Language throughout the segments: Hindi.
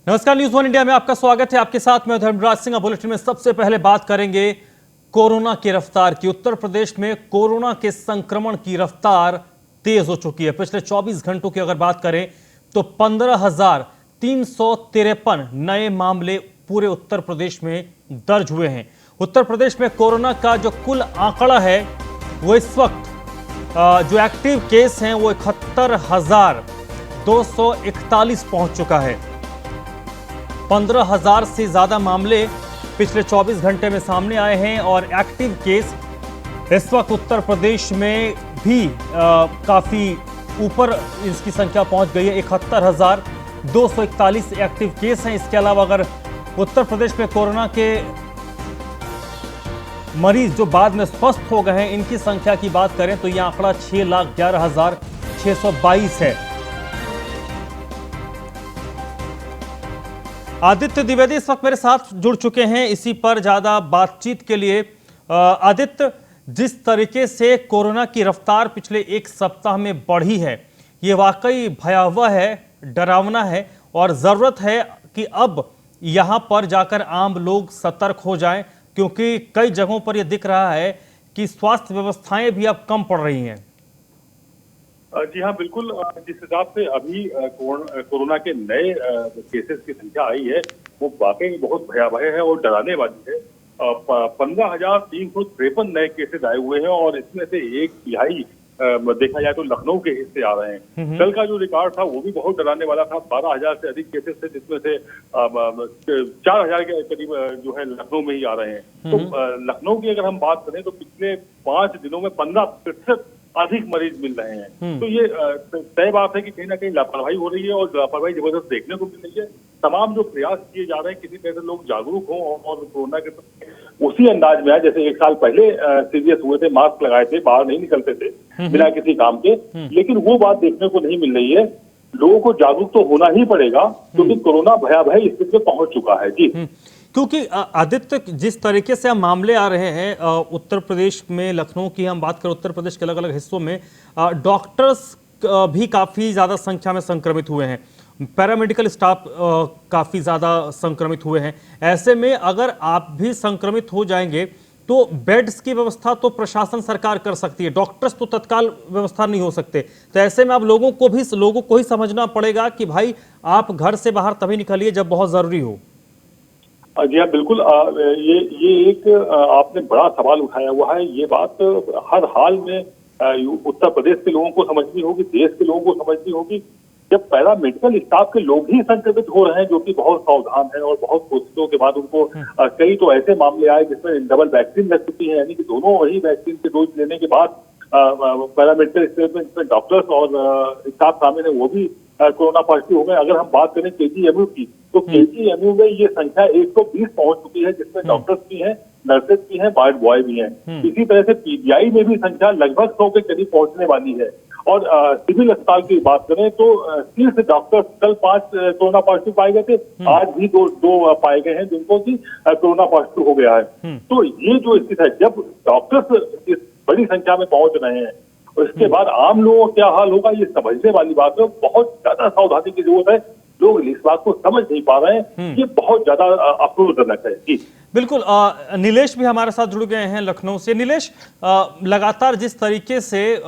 नमस्कार, न्यूज़ वन इंडिया में आपका स्वागत है। आपके साथ मैं धर्मराज सिंह। बुलेटिन में सबसे पहले बात करेंगे कोरोना की रफ्तार की। उत्तर प्रदेश में कोरोना के संक्रमण की रफ्तार तेज हो चुकी है। पिछले 24 घंटों की अगर बात करें तो 15,353 नए मामले पूरे उत्तर प्रदेश में दर्ज हुए हैं। उत्तर प्रदेश में कोरोना का जो कुल आंकड़ा है वो इस वक्त जो एक्टिव केस हैं वो 71,241 पहुंच चुका है। 15,000 से ज्यादा मामले पिछले 24 घंटे में सामने आए हैं और एक्टिव केस इस वक्त उत्तर प्रदेश में भी काफी ऊपर इसकी संख्या पहुंच गई है। 71,241 एक्टिव केस हैं। इसके अलावा अगर उत्तर प्रदेश में कोरोना के मरीज जो बाद में स्वस्थ हो गए हैं इनकी संख्या की बात करें तो यह आंकड़ा 6,11,622 है। आदित्य द्विवेदी इस वक्त मेरे साथ जुड़ चुके हैं इसी पर ज्यादा बातचीत के लिए। आदित्य, जिस तरीके से कोरोना की रफ्तार पिछले एक सप्ताह में बढ़ी है ये वाकई भयावह है, डरावना है और जरूरत है कि अब यहां पर जाकर आम लोग सतर्क हो जाएं, क्योंकि कई जगहों पर यह दिख रहा है कि स्वास्थ्य व्यवस्थाएं भी अब कम पड़ रही हैं। जी हाँ, बिल्कुल। जिस हिसाब से अभी कोरोना के नए केसेस की संख्या आई है वो वाकई बहुत भयावह है और डराने वाली है। 15,353 नए केसेस आए हुए हैं और इसमें से एक तिहाई देखा जाए तो लखनऊ के हिस्से आ रहे हैं। कल का जो रिकॉर्ड था वो भी बहुत डराने वाला था। 12,000 से अधिक केसेस थे जिसमें से 4,000 के करीब जो है लखनऊ में ही आ रहे हैं। तो लखनऊ की अगर हम बात करें तो पिछले 5 दिनों में 15% अधिक मरीज मिल रहे हैं। तो ये तय बात है कि कहीं ना कहीं लापरवाही हो रही है और लापरवाही जबरदस्त देखने को मिल रही है। तमाम जो प्रयास किए जा रहे हैं किसी तरह से लोग जागरूक हों और कोरोना के उसी अंदाज में आए जैसे एक साल पहले सीरियस हुए थे, मास्क लगाए थे, बाहर नहीं निकलते थे बिना किसी काम के, लेकिन वो बात देखने को नहीं मिल रही है। लोगों को जागरूक तो होना ही पड़ेगा क्योंकि कोरोना भयावह स्थिति में पहुंच चुका है। जी, क्योंकि आदित्य, जिस तरीके से हम मामले आ रहे हैं उत्तर प्रदेश में, लखनऊ की हम बात करें, उत्तर प्रदेश के अलग अलग हिस्सों में डॉक्टर्स भी काफी ज्यादा संख्या में संक्रमित हुए हैं, पैरामेडिकल स्टाफ काफी ज्यादा संक्रमित हुए हैं। ऐसे में अगर आप भी संक्रमित हो जाएंगे तो बेड्स की व्यवस्था तो प्रशासन सरकार कर सकती है, डॉक्टर्स तो तत्काल व्यवस्था नहीं हो सकते। तो ऐसे में आप लोगों को ही समझना पड़ेगा कि भाई आप घर से बाहर तभी निकलिए जब बहुत जरूरी हो। जी हाँ, बिल्कुल। ये एक आपने बड़ा सवाल उठाया हुआ है। ये बात हर हाल में उत्तर प्रदेश के लोगों को समझनी होगी, देश के लोगों को समझनी होगी। जब पैरामेडिकल स्टाफ के लोग ही संक्रमित हो रहे हैं जो कि बहुत सावधान है और बहुत कोशिशों के बाद उनको कई तो ऐसे मामले आए जिसमें डबल वैक्सीन लग चुकी है, यानी कि दोनों ही वैक्सीन के डोज लेने के बाद पैरामेडिकल स्टेट डॉक्टर्स और स्टाफ शामिल है वो भी कोरोना पॉजिटिव हो गए। अगर हम बात करें केजीएमयू की तो केजीएमयू में ये संख्या 120 पहुंच चुकी है जिसमें डॉक्टर्स भी हैं, नर्सेज भी हैं, वार्ड बॉय भी हैं। इसी तरह से पीजीआई में भी संख्या लगभग 100 के करीब पहुंचने वाली है। और सिविल अस्पताल की बात करें तो 30 डॉक्टर्स, कल 5 कोरोना पॉजिटिव पाए गए थे, आज भी दो पाए गए हैं जिनको की कोरोना पॉजिटिव हो गया है। तो ये जो स्थिति है, जब डॉक्टर्स इस बड़ी संख्या में पहुंच रहे हैं और इसके बाद आम लोगों का क्या हाल होगा ये समझने वाली बात है। बहुत ज्यादा सावधानी की जरूरत है। लोग इस बात को समझ नहीं पा रहे हैं। ये बहुत ज्यादा अफसोसजनक है। जी बिल्कुल। नीलेश भी हमारे साथ जुड़ गए हैं लखनऊ से। नीलेश, लगातार जिस तरीके से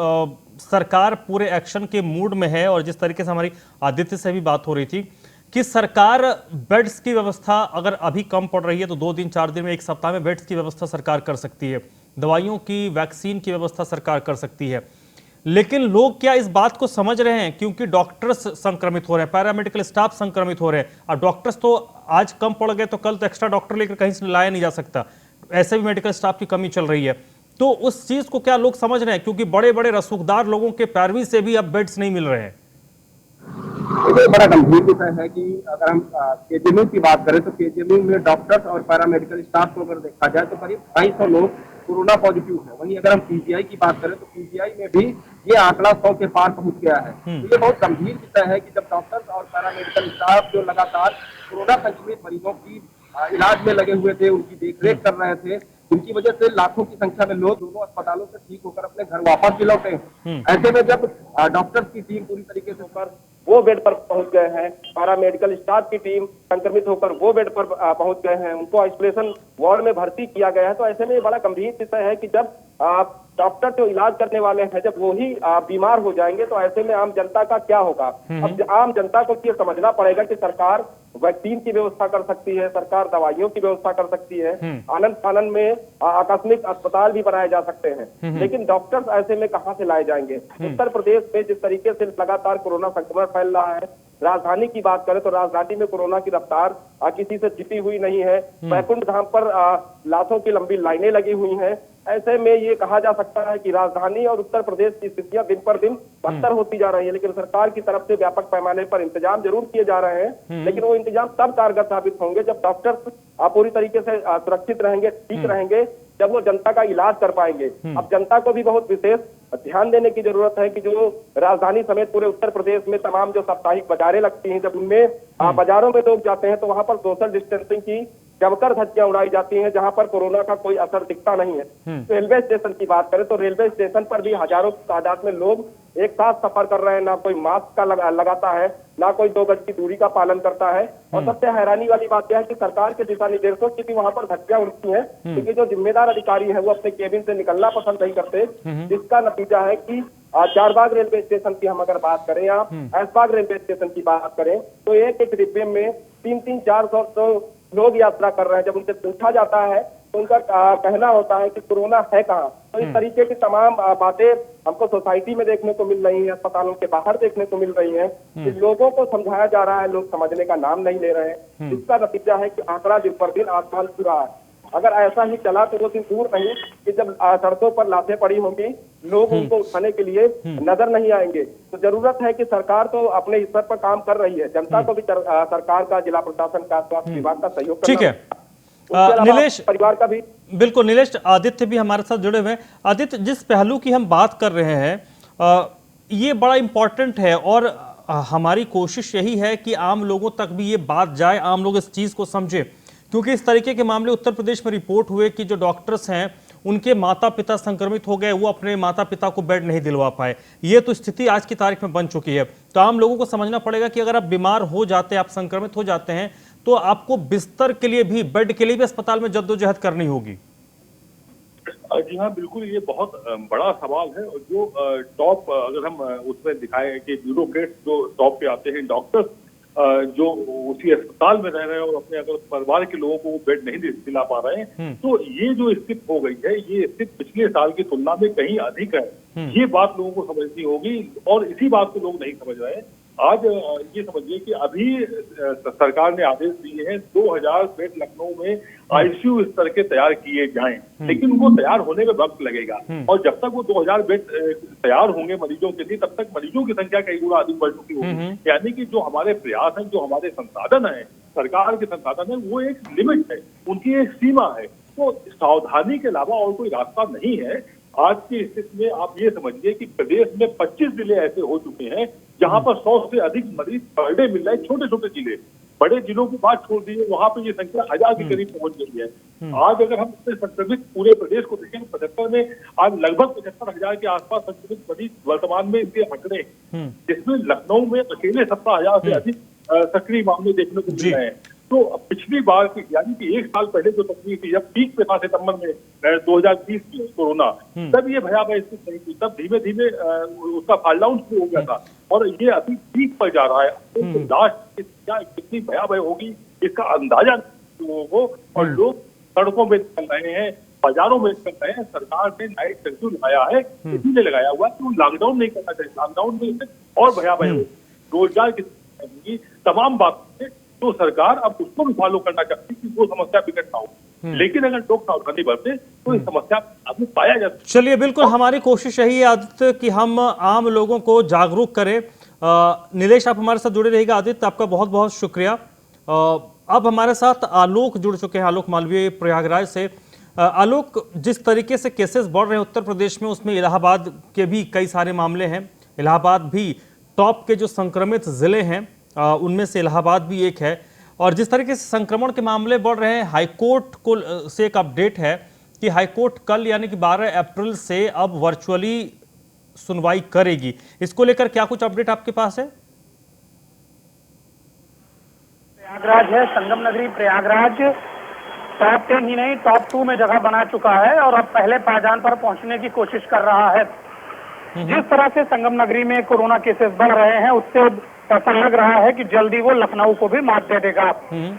सरकार पूरे एक्शन के मूड में है और जिस तरीके से हमारी आदित्य से भी बात हो रही थी कि सरकार बेड्स की व्यवस्था अगर अभी कम पड़ रही है तो 2 दिन 4 दिन में, एक सप्ताह में बेड्स की व्यवस्था सरकार कर सकती है, दवाइयों की, वैक्सीन की व्यवस्था सरकार कर सकती है। लेकिन लोग क्या इस बात को समझ रहे हैं? क्योंकि डॉक्टर्स संक्रमित हो रहे हैं, पैरामेडिकल स्टाफ संक्रमित हो रहे हैं और डॉक्टर्स तो आज कम पड़ गए तो कल तो एक्स्ट्रा डॉक्टर लेकर कहीं से लाया नहीं जा सकता। ऐसे भी मेडिकल स्टाफ की कमी चल रही है। तो उस चीज को क्या लोग समझ रहे हैं? क्योंकि बड़े बड़े रसूखदार लोगों के पैरवी से भी अब बेड्स नहीं मिल रहे हैं। ये बड़ा गंभीर विषय है कि अगर हम केजीएमयू की बात करें तो केजीएमयू में डॉक्टर्स और पैरामेडिकल स्टाफ को अगर देखा जाए तो करीब 250 लोग कोरोना पॉजिटिव है। वहीं अगर हम पीजीआई की बात करें तो पीजीआई में भी ये आंकड़ा 100 के पार पहुंच गया है। तो ये बहुत गंभीर विषय है कि जब डॉक्टर्स और पैरामेडिकल स्टाफ जो लगातार कोरोना संक्रमित मरीजों की इलाज में लगे हुए थे, उनकी देखरेख कर रहे थे, जिनकी वजह से लाखों की संख्या में लोग दोनों अस्पतालों से ठीक होकर अपने घर वापस भी लौटे। ऐसे में जब डॉक्टर्स की टीम पूरी तरीके से ऊपर वो बेड पर पहुंच गए हैं। पैरामेडिकल स्टाफ की टीम संक्रमित होकर वो बेड पर पहुंच गए हैं, उनको आइसोलेशन वार्ड में भर्ती किया गया है। तो ऐसे में ये बड़ा गंभीर विषय है कि जब डॉक्टर जो इलाज करने वाले हैं जब वो ही बीमार हो जाएंगे तो ऐसे में आम जनता का क्या होगा। अब आम जनता को ये समझना पड़ेगा कि सरकार वैक्सीन की व्यवस्था कर सकती है, सरकार दवाइयों की व्यवस्था कर सकती है, आनंद फानन में आकस्मिक अस्पताल भी बनाए जा सकते हैं, लेकिन डॉक्टर्स ऐसे में कहां से लाए जाएंगे। उत्तर प्रदेश में जिस तरीके से लगातार कोरोना संक्रमण फैल रहा है, राजधानी की बात करें तो राजधानी में कोरोना की रफ्तार किसी से छिपी हुई नहीं है। वैकुंठ धाम पर लाखों की लंबी लाइनें लगी हुई हैं। ऐसे में ये कहा जा सकता है कि राजधानी और उत्तर प्रदेश की स्थितियां दिन पर दिन बदतर होती जा रही है, लेकिन सरकार की तरफ से व्यापक पैमाने पर इंतजाम जरूर किए जा रहे हैं, लेकिन वो इंतजाम तब कारगर साबित होंगे जब डॉक्टर्स पूरी तरीके से सुरक्षित रहेंगे, ठीक रहेंगे, जब वो जनता का इलाज कर पाएंगे। अब जनता को भी बहुत विशेष ध्यान देने की जरूरत है कि जो राजधानी समेत पूरे उत्तर प्रदेश में तमाम जो साप्ताहिक बाजारें लगती हैं, जब उनमें बाजारों में लोग जाते हैं तो वहां पर सोशल डिस्टेंसिंग की जमकर धज्जियां उड़ाई जाती हैं, जहां पर कोरोना का कोई असर दिखता नहीं है। रेलवे स्टेशन की बात करें तो रेलवे स्टेशन पर भी हजारों की तादाद में लोग एक साथ सफर कर रहे हैं, ना कोई मास्क का लगाता है, ना कोई 2 गज की दूरी का पालन करता है। और सबसे हैरानी वाली बात यह है कि सरकार के दिशा निर्देशों की भी वहां पर धज्जियां उड़ती हैं, क्योंकि जो जिम्मेदार अधिकारी है वो अपने केबिन से निकलना पसंद नहीं करते, जिसका नतीजा है कि चारबाग रेलवे स्टेशन की हम अगर बात करें या ऐशबाग रेलवे स्टेशन की बात करें तो एक एक डिब्बे में 300-400 लोग यात्रा कर रहे हैं। जब उनसे पूछा जाता है तो उनका कहना होता है कि कोरोना है कहाँ। तो इस तरीके की तमाम बातें हमको सोसाइटी में देखने को मिल रही हैं, अस्पतालों के बाहर देखने को मिल रही हैं। लोगों को समझाया जा रहा है, लोग समझने का नाम नहीं ले रहे हैं। इसका नतीजा है कि आंकड़ा दिन पर दिन आसमान छू रहा है। अगर ऐसा ही चला तो वो दिन दूर नहीं कि जब सड़कों पर लाशें पड़ी होंगी, लोग उनको उठाने के लिए नजर नहीं आएंगे। तो जरूरत है कि सरकार तो अपने स्तर पर काम कर रही है, जनता को भी सरकार का, जिला प्रशासन का, स्वास्थ्य विभाग का सहयोग करना। ठीक है नीलेश, परिवार का भी बिल्कुल। नीलेश, आदित्य भी हमारे साथ जुड़े हुए हैं। आदित्य, जिस पहलू की हम बात कर रहे हैं ये बड़ा इंपॉर्टेंट है और हमारी कोशिश यही है कि आम लोगों तक भी ये बात जाए, आम लोग इस चीज को समझे, क्योंकि इस तरीके के मामले उत्तर प्रदेश में रिपोर्ट हुए कि जो डॉक्टर्स हैं उनके माता पिता संक्रमित हो गए, वो अपने माता पिता को बेड नहीं दिलवा पाए। ये तो स्थिति आज की तारीख में बन चुकी है। तो आम लोगों को समझना पड़ेगा कि अगर आप बीमार हो जाते हैं, आप संक्रमित हो जाते हैं, तो आपको बिस्तर के लिए भी, बेड के लिए भी अस्पताल में जद्दोजहद करनी होगी। जी हाँ, बिल्कुल, ये बहुत बड़ा सवाल है। और जो टॉप, अगर हम उसमें दिखाएं कि ब्यूरोक्रेट्स जो टॉप पे आते हैं, डॉक्टर्स जो उसी अस्पताल में रह रहे हैं और अपने अगर परिवार के लोगों को बेड नहीं दिला पा रहे हैं, तो ये जो स्थिति हो गई है, ये स्थिति पिछले साल की तुलना में कहीं अधिक है। ये बात लोगों को समझनी होगी और इसी बात को लोग नहीं समझ रहे हैं। आज ये समझिए कि अभी सरकार ने आदेश दिए हैं 2000 बेड लखनऊ में आईसीयू स्तर के तैयार किए जाएं, लेकिन उनको तैयार होने में वक्त लगेगा। और जब तक वो 2000 बेड तैयार होंगे मरीजों के लिए, तब तक मरीजों की संख्या कई गुना अधिक बढ़ चुकी होगी। यानी कि जो हमारे प्रयास हैं, जो हमारे संसाधन है, सरकार के संसाधन है, वो एक लिमिट है, उनकी एक सीमा है। तो सावधानी के अलावा और कोई रास्ता नहीं है। आज की स्थिति में आप ये समझिए कि प्रदेश में 25 जिले ऐसे हो चुके हैं जहां पर 100 से अधिक मरीज पर डे मिल रहे हैं। छोटे छोटे जिले, बड़े जिलों की बात छोड़ दीजिए, वहां पे ये संख्या 1000 के करीब पहुंच गई है। आज अगर हम अपने संक्रमित पूरे प्रदेश को देखें, 75 में आज लगभग 75,000 के आसपास संक्रमित मरीज वर्तमान में इनके आंकड़े, जिसमें लखनऊ में अकेले 17,000 से अधिक सक्रिय मामले देखने को मिल रहे हैं। तो पिछली बार की, यानी कि 1 साल पहले जो तकलीफ थी, जब पीक पे था सितंबर में 2020 में कोरोना, तब ये भयावह स्थिति नहीं थी। तब धीमे धीमे उसका फॉल डाउन शुरू हो गया था और ये अभी पीक पर जा रहा है। तो लास्ट क्या कितनी भयावह होगी इसका अंदाजा लोगों को, और लोग सड़कों में निकल रहे हैं, बाजारों में निकल रहे हैं। सरकार ने नाइट कर्फ्यू लगाया है, इसीलिए लगाया हुआ है कि लॉकडाउन नहीं करना चाहिए। लॉकडाउन में और भयावह होगी, रोजगार की तमाम बातें तो सरकार अब उसको भी फॉलो करना चाहती है कि वो समस्या बिगड़ ना हो। लेकिन अगर लोग सावधानी बरते तो ये समस्या अभी पाया जा सकता है। चलिए, बिल्कुल हमारी कोशिश यही है आदित्य कि हम आम लोगों को जागरूक करें। नीलेश, आप हमारे साथ जुड़े रहिएगा। आदित्य, आपका बहुत बहुत शुक्रिया। अब हमारे साथ आलोक जुड़ चुके हैं, आलोक मालवीय प्रयागराज से। आलोक, जिस तरीके से केसेस बढ़ रहे हैं उत्तर प्रदेश में, उसमें इलाहाबाद के भी कई सारे मामले हैं। इलाहाबाद भी टॉप के जो संक्रमित जिले हैं उनमें से इलाहाबाद भी एक है। और जिस तरीके से संक्रमण के मामले बढ़ रहे हैं, हाईकोर्ट को से एक अपडेट है कि हाईकोर्ट कल यानी कि 12 अप्रैल से अब वर्चुअली सुनवाई करेगी। इसको लेकर क्या कुछ अपडेट आपके पास है? प्रयागराज है, संगम नगरी प्रयागराज टॉप 10 ही नहीं टॉप 2 में जगह बना चुका है और अब पहले पायदान पर पहुंचने की कोशिश कर रहा है। जिस तरह से संगम नगरी में कोरोना केसेस बढ़ रहे हैं उससे ऐसा लग रहा है कि जल्दी वो लखनऊ को भी मात दे देगा।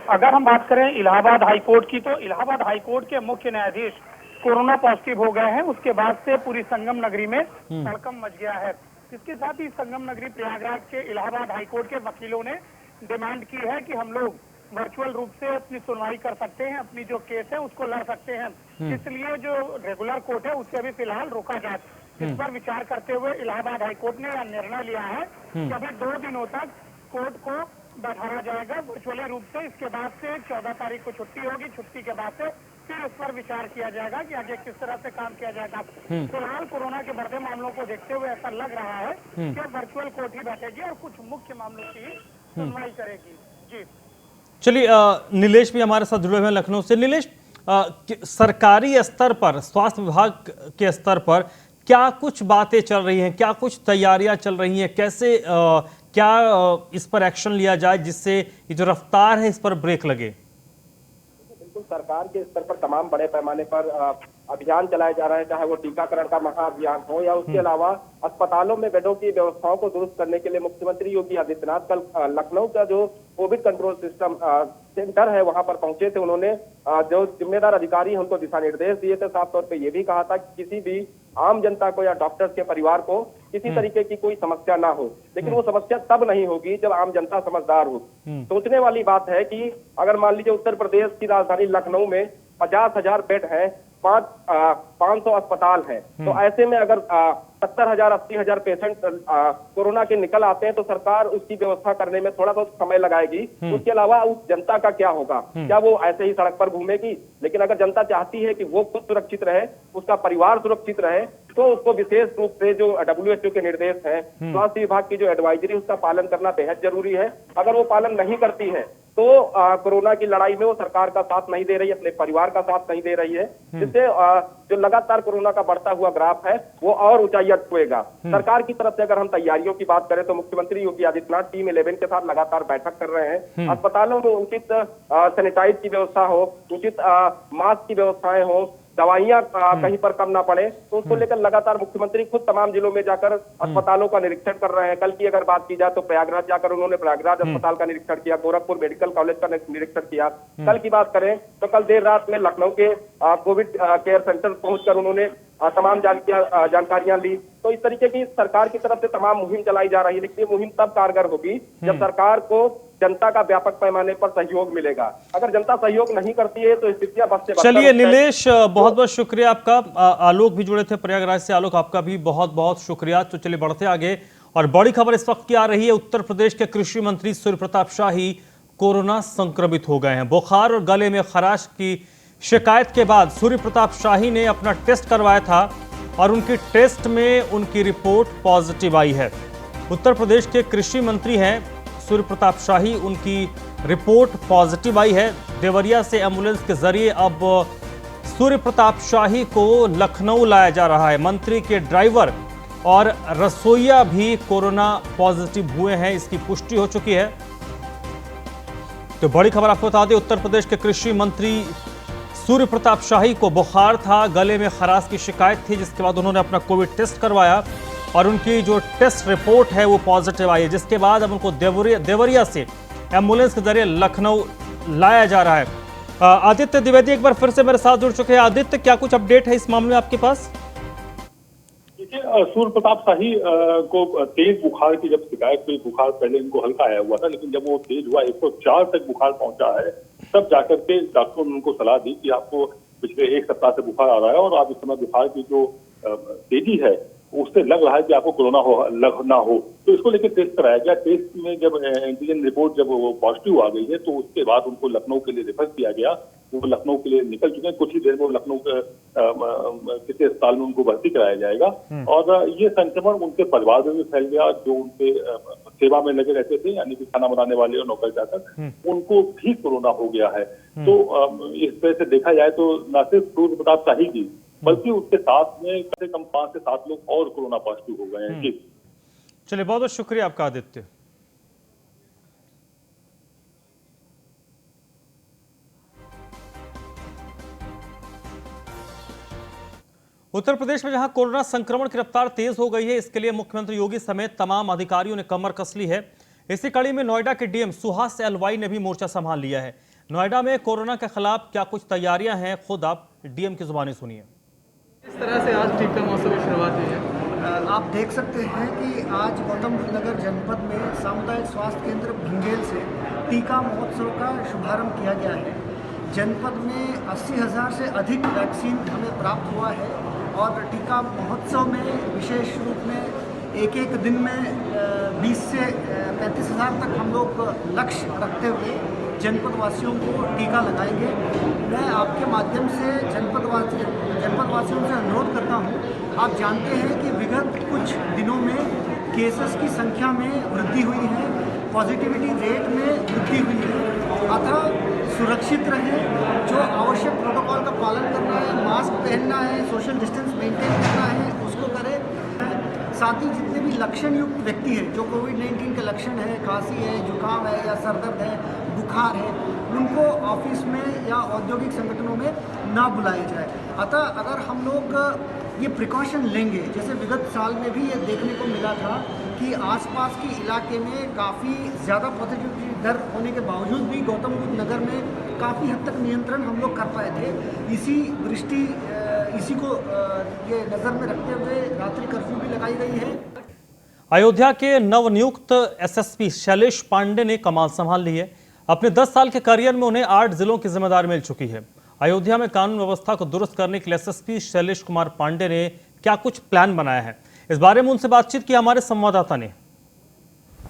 अगर हम बात करें इलाहाबाद हाईकोर्ट की, तो इलाहाबाद हाईकोर्ट के मुख्य न्यायाधीश कोरोना पॉजिटिव हो गए हैं। उसके बाद से पूरी संगम नगरी में हड़कंप मच गया है। इसके साथ ही संगम नगरी प्रयागराज के इलाहाबाद हाईकोर्ट के वकीलों ने डिमांड की है कि हम लोग वर्चुअल रूप से अपनी सुनवाई कर सकते हैं, अपनी जो केस है उसको लड़ सकते हैं, इसलिए जो रेगुलर कोर्ट है उसे अभी फिलहाल रोका जाए। इस पर विचार करते हुए इलाहाबाद हाईकोर्ट ने यह निर्णय लिया है कि अभी 2 दिनों तक कोर्ट को बैठाया जाएगा वर्चुअली रूप से। इसके बाद से 14 तारीख को छुट्टी होगी, छुट्टी के बाद से फिर इस पर विचार किया जाएगा कि आगे किस तरह से काम किया जाएगा। फिलहाल कोरोना के बढ़ते मामलों को देखते हुए ऐसा लग रहा है कि वर्चुअल कोर्ट ही बैठेगी और कुछ मुख्य मामलों की सुनवाई करेगी। जी चलिए, नीलेश भी हमारे साथ जुड़े हुए हैं लखनऊ से। नीलेश, सरकारी स्तर पर, स्वास्थ्य विभाग के स्तर पर क्या कुछ बातें चल रही हैं, क्या कुछ तैयारियां चल रही हैं, कैसे क्या इस पर एक्शन लिया जाए जिससे ये जो रफ्तार है इस पर ब्रेक लगे? बिल्कुल, सरकार के स्तर पर तमाम बड़े पैमाने पर अभियान चलाए जा रहे हैं, चाहे वो टीकाकरण का महाअभियान हो या उसके अलावा अस्पतालों में बेडों की व्यवस्थाओं को दुरुस्त करने के लिए मुख्यमंत्री योगी आदित्यनाथ कल लखनऊ का जो कोविड कंट्रोल सिस्टम सेंटर है वहां पर पहुंचे थे। उन्होंने जो जिम्मेदार अधिकारी हैं उनको दिशा निर्देश दिए थे। साफ तौर पे ये भी कहा था कि किसी भी आम जनता को या डॉक्टर्स के परिवार को किसी तरीके की कोई समस्या ना हो, लेकिन वो समस्या तब नहीं होगी जब आम जनता समझदार हो। सोचने वाली बात है कि अगर मान लीजिए उत्तर प्रदेश की राजधानी लखनऊ में 50,000 बेड है, 500 अस्पताल हैं, तो ऐसे में अगर 70,000 80,000 पेशेंट कोरोना के निकल आते हैं तो सरकार उसकी व्यवस्था करने में थोड़ा बहुत समय लगाएगी। उसके अलावा उस जनता का क्या होगा? क्या वो ऐसे ही सड़क पर घूमेगी? लेकिन अगर जनता चाहती है कि वो खुद सुरक्षित रहे, उसका परिवार सुरक्षित रहे, तो उसको विशेष रूप से जो WHO के निर्देश हैं, स्वास्थ्य विभाग की जो एडवाइजरी, उसका पालन करना बेहद जरूरी है। अगर वो पालन नहीं करती है तो कोरोना की लड़ाई में वो सरकार का साथ नहीं दे रही है, अपने परिवार का साथ नहीं दे रही है, जिससे जो लगातार कोरोना का बढ़ता हुआ ग्राफ है वो और ऊंचाइयां छुएगा। सरकार की तरफ से अगर हम तैयारियों की बात करें तो मुख्यमंत्री योगी आदित्यनाथ टीम 11 के साथ लगातार बैठक कर रहे हैं। अस्पतालों में उचित सैनिटाइज की व्यवस्था हो, उचित मास्क की व्यवस्थाएं हो, दवाइयां कहीं पर कम ना पड़े, तो उसको लेकर लगातार मुख्यमंत्री खुद तमाम जिलों में जाकर अस्पतालों का निरीक्षण कर रहे हैं। कल की अगर बात की जाए तो प्रयागराज जाकर उन्होंने प्रयागराज अस्पताल का निरीक्षण किया, गोरखपुर मेडिकल कॉलेज का निरीक्षण किया। कल की बात करें तो कल देर रात में लखनऊ के कोविड केयर सेंटर पहुंचकर उन्होंने तमाम जानकारियां ली। तो इस तरीके की सरकार की तरफ से तमाम मुहिम चलाई जा रही है, लेकिन ये मुहिम तब कारगर होगी जब सरकार को जनता का व्यापक पैमाने पर सहयोग मिलेगा। अगर जनता सहयोग नहीं करती है तो स्थितियां बद से बदतर। चलिए नीलेश, बहुत बहुत शुक्रिया आपका। आलोक भी जुड़े थे प्रयागराज से। आलोक, आपका भी बहुत बहुत शुक्रिया। तो चलिए बढ़ते आगे, और बड़ी खबर इस वक्त की आ रही है। उत्तर प्रदेश के कृषि मंत्री सूर्य प्रताप शाही कोरोना संक्रमित हो गए हैं। बुखार और गले में खराश की शिकायत के बाद सूर्य प्रताप शाही ने अपना टेस्ट करवाया था और उनकी टेस्ट में उनकी रिपोर्ट पॉजिटिव आई है। उत्तर प्रदेश के कृषि मंत्री हैं सूर्य प्रताप शाही, उनकी रिपोर्ट पॉजिटिव आई है। देवरिया से एम्बुलेंस के जरिए अब सूर्य प्रताप शाही को लखनऊ लाया जा रहा है। मंत्री के ड्राइवर और रसोइया भी कोरोना पॉजिटिव हुए हैं, इसकी पुष्टि हो चुकी है। तो बड़ी खबर आपको बता दें, उत्तर प्रदेश के कृषि मंत्री सूर्य प्रताप शाही को बुखार था, गले में खराश की शिकायत थी, जिसके बाद उन्होंने अपना कोविड टेस्ट करवाया और उनकी जो टेस्ट रिपोर्ट है वो पॉजिटिव आई है, जिसके बाद अब उनको देवरिया से एम्बुलेंस के जरिए लखनऊ लाया जा रहा है। आदित्य द्विवेदी एक बार फिर से मेरे साथ जुड़ चुके हैं। आदित्य, क्या कुछ अपडेट है इस मामले में आपके पास? देखिए, सूर्य प्रताप शाही को तेज बुखार की जब शिकायत हुई, बुखार पहले इनको हल्का आया हुआ था, लेकिन जब वो तेज हुआ 104 तक बुखार पहुंचा है, तब जाकर के डॉक्टरों ने उनको सलाह दी कि आपको पिछले 1 सप्ताह से बुखार आ रहा है और आप इस समय बुखार की जो तेजी है उससे लग रहा है कि आपको कोरोना ना हो, तो इसको लेकर टेस्ट कराया गया। टेस्ट में जब एंटीजन रिपोर्ट जब वो पॉजिटिव आ गई है तो उसके बाद उनको लखनऊ के लिए रेफर किया गया। वो लखनऊ के लिए निकल चुके हैं, कुछ ही देर में लखनऊ के किसी अस्पताल में उनको भर्ती कराया जाएगा। और ये संक्रमण उनके परिवार में भी फैल गया, जो उनके सेवा में लगे रहते थे, यानी कि खाना बनाने वाले और नौकर चाकर, उनको भी कोरोना हो गया है। तो इस तरह से देखा जाए तो न सिर्फ सूर्य प्रताप शाही जी बल्कि उसके साथ में कम से कम 5 से 7 लोग और कोरोना पॉजिटिव हो गए हैं। जी चलिए, बहुत बहुत शुक्रिया आपका आदित्य। उत्तर प्रदेश में जहां कोरोना संक्रमण की रफ्तार तेज हो गई है, इसके लिए मुख्यमंत्री योगी समेत तमाम अधिकारियों ने कमर कस ली है। इसी कड़ी में नोएडा के डीएम सुहास एलवाई ने भी मोर्चा संभाल लिया है। नोएडा में कोरोना के खिलाफ क्या कुछ तैयारियां हैं, खुद आप डीएम की जुबानी सुनिए। इस तरह से आज टीका महोत्सव की शुरुआत हुई है। आप देख सकते हैं कि आज गौतम बुद्ध नगर जनपद में सामुदायिक स्वास्थ्य केंद्र भिंगेल से टीका महोत्सव का शुभारंभ किया गया है। जनपद में 80,000 से अधिक वैक्सीन हमें प्राप्त हुआ है और टीका महोत्सव में विशेष रूप में एक दिन में 20 से 35,000 तक हम लोग लक्ष्य रखते हुए जनपद वासियों को टीका लगाएंगे। मैं आपके माध्यम से जनपद वासियों से अनुरोध करता हूं, आप जानते हैं कि विगत कुछ दिनों में केसेस की संख्या में वृद्धि हुई है, पॉजिटिविटी रेट में वृद्धि हुई है। अतः सुरक्षित रहें, जो आवश्यक प्रोटोकॉल का पालन करना है, मास्क पहनना है, सोशल डिस्टेंस मेंटेन करना है, उसको करें। साथ ही जितने भी लक्षण युक्त व्यक्ति हैं, जो कोविड-19 के लक्षण है, खांसी है, जुकाम है या सर दर्द है, बुखार है, उनको ऑफिस में या औद्योगिक संगठनों में ना बुलाया जाए। अतः अगर हम लोग ये प्रिकॉशन लेंगे, जैसे विगत साल में भी ये देखने को मिला था कि आसपास के इलाके में काफ़ी ज़्यादा पॉजिटिविटी दर होने के बावजूद भी गौतम बुद्ध नगर में काफ़ी हद तक नियंत्रण हम लोग कर पाए थे। इसी को ये नज़र में रखते हुए रात्रि कर्फ्यू भी लगाई गई है। अयोध्या के नवनियुक्त एसएसपी शैलेश पांडे ने कमान संभाल ली है। अपने 10 साल के करियर में उन्हें 8 जिलों की जिम्मेदारी मिल चुकी है। अयोध्या में कानून व्यवस्था को दुरुस्त करने के लिए एसएसपी शैलेश कुमार पांडे ने क्या कुछ प्लान बनाया है, इस बारे में उनसे बातचीत की हमारे संवाददाता ने।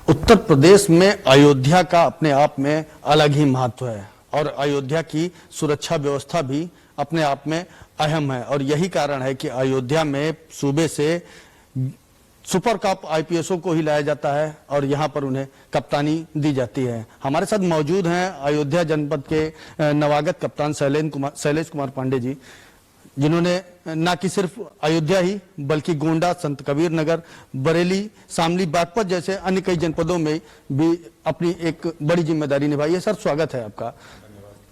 उत्तर प्रदेश में अयोध्या का अपने आप में अलग ही महत्व है और अयोध्या की सुरक्षा व्यवस्था भी अपने आप में अहम है और यही कारण है कि अयोध्या में सूबे से सुपर कप आईपीएसओ को ही लाया जाता है और यहां पर उन्हें कप्तानी दी जाती है। हमारे साथ मौजूद हैं अयोध्या जनपद के नवागत कप्तान शैलेश कुमार पांडे जी, जिन्होंने न कि सिर्फ अयोध्या ही बल्कि गोंडा, संत कबीर नगर, बरेली, शामली, बागपत जैसे अन्य कई जनपदों में भी अपनी एक बड़ी जिम्मेदारी निभाई है। सर, स्वागत है आपका।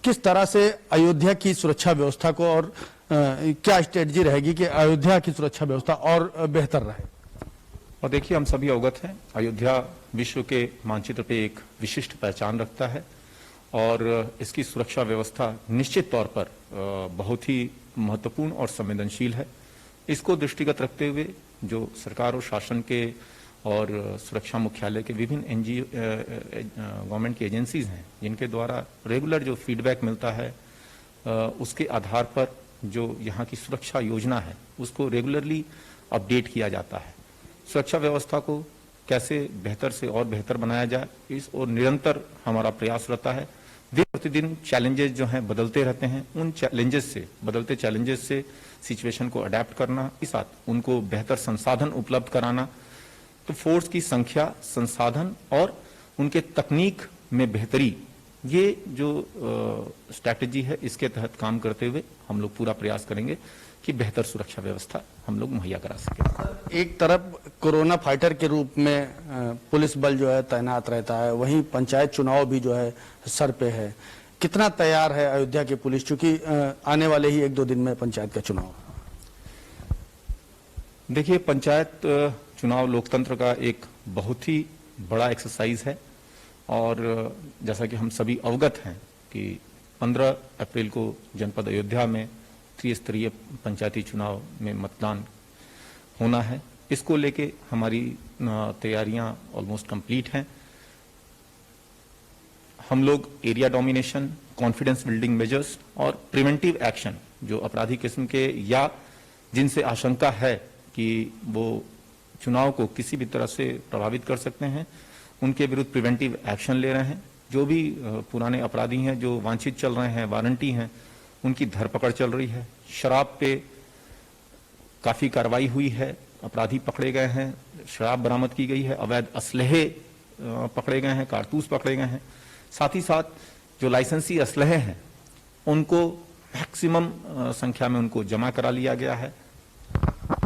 किस तरह से अयोध्या की सुरक्षा व्यवस्था को और क्या स्ट्रेटजी रहेगी कि अयोध्या की सुरक्षा व्यवस्था और बेहतर रहे? और देखिए, हम सभी अवगत हैं, अयोध्या विश्व के मानचित्र पे एक विशिष्ट पहचान रखता है और इसकी सुरक्षा व्यवस्था निश्चित तौर पर बहुत ही महत्वपूर्ण और संवेदनशील है। इसको दृष्टिगत रखते हुए जो सरकार और शासन के और सुरक्षा मुख्यालय के विभिन्न एनजीओ गवर्नमेंट की एजेंसीज हैं, जिनके द्वारा रेगुलर जो फीडबैक मिलता है उसके आधार पर जो यहाँ की सुरक्षा योजना है उसको रेगुलरली अपडेट किया जाता है। सुरक्षा व्यवस्था को कैसे बेहतर से और बेहतर बनाया जाए, इस और निरंतर हमारा प्रयास रहता है। दिन प्रतिदिन चैलेंजेस जो हैं बदलते रहते हैं, उन बदलते चैलेंजेस से सिचुएशन को अडेप्ट करना, के साथ उनको बेहतर संसाधन उपलब्ध कराना। तो फोर्स की संख्या, संसाधन और उनके तकनीक में बेहतरी, ये जो स्ट्रैटेजी है, इसके तहत काम करते हुए हम लोग पूरा प्रयास करेंगे कि बेहतर सुरक्षा व्यवस्था हम लोग मुहैया करा सकें। एक तरफ कोरोना फाइटर के रूप में पुलिस बल जो है तैनात रहता है, वहीं पंचायत चुनाव भी जो है सर पे है। कितना तैयार है अयोध्या की पुलिस, चूंकि आने वाले ही 1-2 दिन में पंचायत का चुनाव? देखिए, पंचायत चुनाव लोकतंत्र का एक बहुत ही बड़ा एक्सरसाइज है और जैसा कि हम सभी अवगत हैं कि 15 अप्रैल को जनपद अयोध्या में त्रिस्तरीय पंचायती चुनाव में मतदान होना है। इसको लेके हमारी तैयारियां ऑलमोस्ट कंप्लीट हैं। हम लोग area domination, confidence building measures और प्रिवेंटिव एक्शन, जो अपराधी किस्म के या जिनसे आशंका है कि वो चुनाव को किसी भी तरह से प्रभावित कर सकते हैं, उनके विरुद्ध प्रिवेंटिव एक्शन ले रहे हैं। जो भी पुराने अपराधी हैं, जो वांछित चल रहे हैं, वारंटी हैं, उनकी धरपकड़ चल रही है। शराब पे काफी कार्रवाई हुई है, अपराधी पकड़े गए हैं, शराब बरामद की गई है, अवैध असलहे पकड़े गए हैं, कारतूस पकड़े गए हैं। साथ ही साथ जो लाइसेंसी असलहे हैं उनको मैक्सिमम संख्या में उनको जमा करा लिया गया है।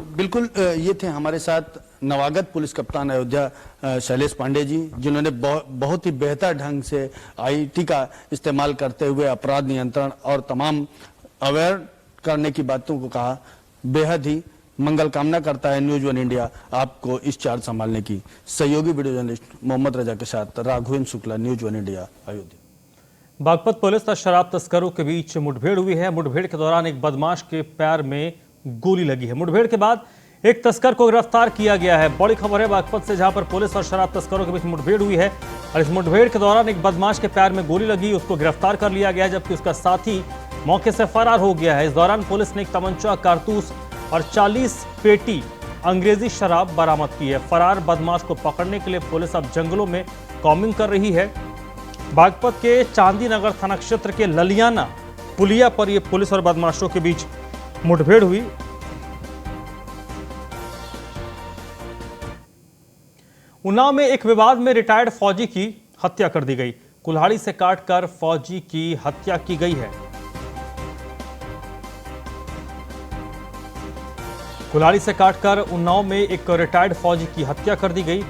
बिल्कुल, ये थे हमारे साथ नवागत पुलिस कप्तान अयोध्या शैलेश पांडे जी, जिन्होंने बहुत ही बेहतर ढंग से आईटी का इस्तेमाल करते हुए अपराध नियंत्रण और तमाम अवेयर करने की बातों को कहा। बेहद ही मंगल कामना करता है न्यूज वन इंडिया आपको इस चार्ज संभालने की। सहयोगी वीडियो जर्नलिस्ट मोहम्मद रजा के साथ Raghavendra Shukla, news one India, Ayodhya. Baghpat police और शराब तस्करों के बीच मुठभेड़ हुई है। मुठभेड़ के दौरान एक बदमाश के पैर में गोली लगी है। मुठभेड़ के बाद एक तस्कर को गिरफ्तार किया गया है। बड़ी खबर है बागपत से, जहां पर पुलिस और शराब तस्करों के बीच मुठभेड़ हुई है और इस मुठभेड़ के दौरान एक बदमाश के पैर में गोली लगी, उसको गिरफ्तार कर लिया गया है, जबकि उसका साथी मौके से फरार हो गया है। इस दौरान पुलिस ने एक तमंचा, कारतूस और 40 पेटी अंग्रेजी शराब बरामद की है। फरार बदमाश को पकड़ने के लिए पुलिस अब जंगलों में कॉम्बिंग कर रही है। बागपत के चांदी नगर थाना क्षेत्र के ललियाना पुलिया पर यह पुलिस और बदमाशों के बीच मुठभेड़ हुई। उन्नाव में एक विवाद में रिटायर्ड फौजी की हत्या कर दी गई। कुल्हाड़ी से काटकर फौजी की हत्या की गई है। कुल्हाड़ी से काटकर उन्नाव में एक रिटायर्ड फौजी की हत्या कर दी गई।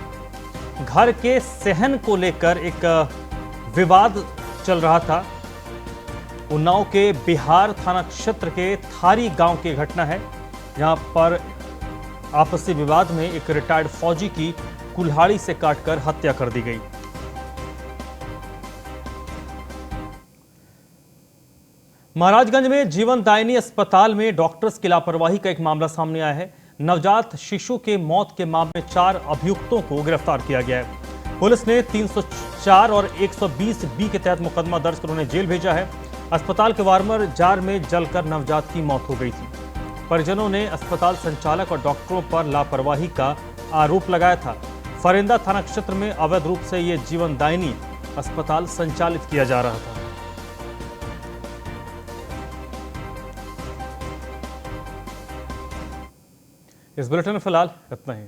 घर के सहन को लेकर एक विवाद चल रहा था। उन्नाव के बिहार थाना क्षेत्र के थारी गांव की घटना है, जहां पर आपसी विवाद में एक रिटायर्ड फौजी की कुल्हाड़ी से काटकर हत्या कर दी गई। महाराजगंज में जीवनदायिनी अस्पताल में डॉक्टर्स की लापरवाही का एक मामला सामने आया है। नवजात शिशु के मौत के मामले में 4 अभियुक्तों को गिरफ्तार किया गया है। पुलिस ने 304 और 120 बी के तहत मुकदमा दर्ज कर उन्हें जेल भेजा है। अस्पताल के वार्मर जार में जलकर नवजात की मौत हो गई थी। परिजनों ने अस्पताल संचालक और डॉक्टरों पर लापरवाही का आरोप लगाया था। फरेंदा थाना क्षेत्र में अवैध रूप से यह जीवनदायिनी अस्पताल संचालित किया जा रहा था। इस बुलेटिन में फिलहाल इतना ही।